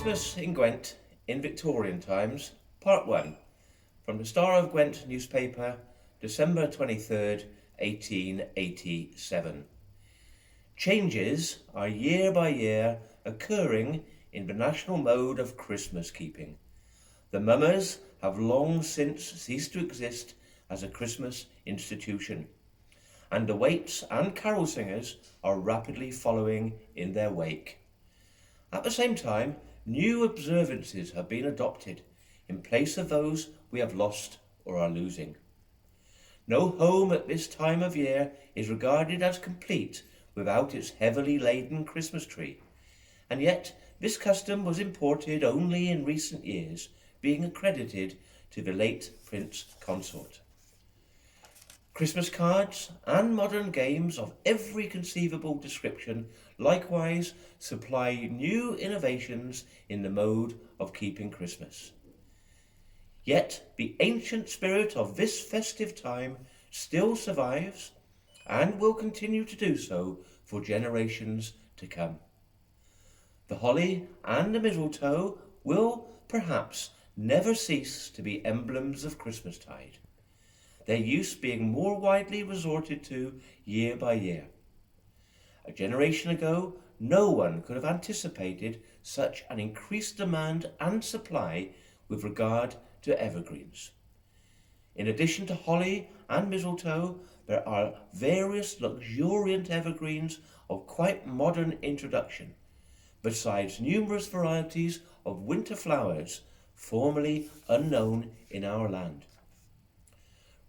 Christmas in Gwent in Victorian Times, Part 1, from the Star of Gwent newspaper, December 23rd, 1887. Changes are year by year occurring in the national mode of Christmas keeping. The mummers have long since ceased to exist as a Christmas institution, and the waits and carol singers are rapidly following in their wake. At the same time, new observances have been adopted in place of those we have lost or are losing. No home at this time of year is regarded as complete without its heavily laden Christmas tree, and yet this custom was imported only in recent years, being accredited to the late Prince Consort. Christmas cards and modern games of every conceivable description likewise supply new innovations in the mode of keeping Christmas. Yet the ancient spirit of this festive time still survives and will continue to do so for generations to come. The holly and the mistletoe will perhaps never cease to be emblems of Christmastide, their use being more widely resorted to year by year. A generation ago, no one could have anticipated such an increased demand and supply with regard to evergreens. In addition to holly and mistletoe, there are various luxuriant evergreens of quite modern introduction, besides numerous varieties of winter flowers formerly unknown in our land.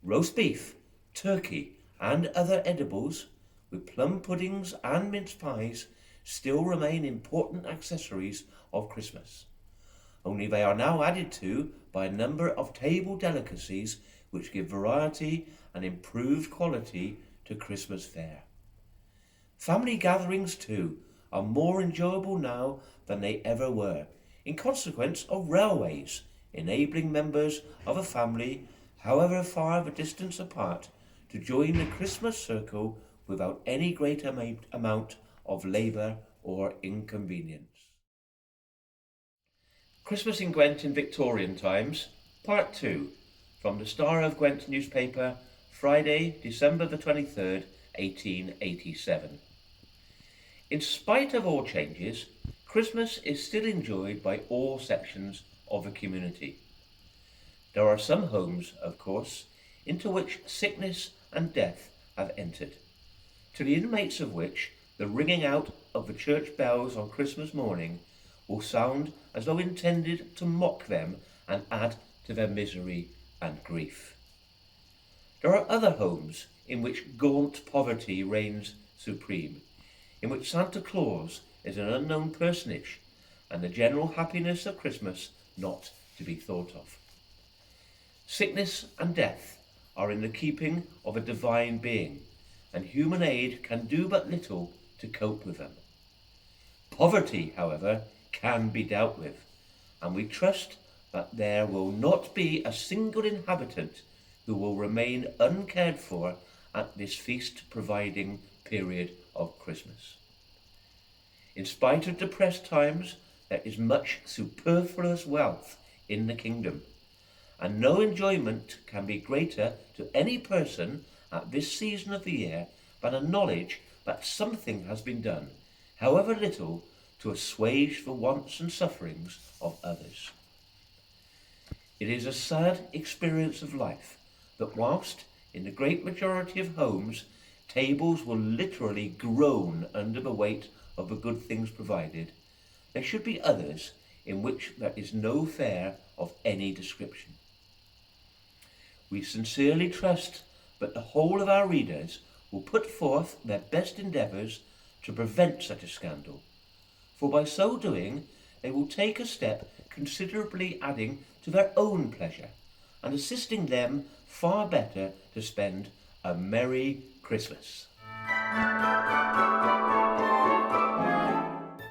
Roast beef, turkey, and other edibles, with plum puddings and mince pies, still remain important accessories of Christmas, only they are now added to by a number of table delicacies which give variety and improved quality to Christmas fare. Family gatherings, too, are more enjoyable now than they ever were, in consequence of railways enabling members of a family, however far the distance apart, to join the Christmas circle without any great amount of labour or inconvenience. Christmas in Gwent in Victorian Times, Part 2, from the Star of Gwent newspaper, Friday, December the 23rd, 1887. In spite of all changes, Christmas is still enjoyed by all sections of the community. There are some homes, of course, into which sickness and death have entered, to the inmates of which the ringing out of the church bells on Christmas morning will sound as though intended to mock them and add to their misery and grief. There are other homes in which gaunt poverty reigns supreme, in which Santa Claus is an unknown personage, and the general happiness of Christmas not to be thought of. Sickness and death are in the keeping of a divine being, and human aid can do but little to cope with them. Poverty, however, can be dealt with, and we trust that there will not be a single inhabitant who will remain uncared for at this feast-providing period of Christmas. In spite of depressed times, there is much superfluous wealth in the kingdom, and no enjoyment can be greater to any person at this season of the year than a knowledge that something has been done, however little, to assuage the wants and sufferings of others. It is a sad experience of life that whilst in the great majority of homes tables will literally groan under the weight of the good things provided, there should be others in which there is no fare of any description. We sincerely trust that the whole of our readers will put forth their best endeavours to prevent such a scandal, for by so doing they will take a step considerably adding to their own pleasure and assisting them far better to spend a Merry Christmas.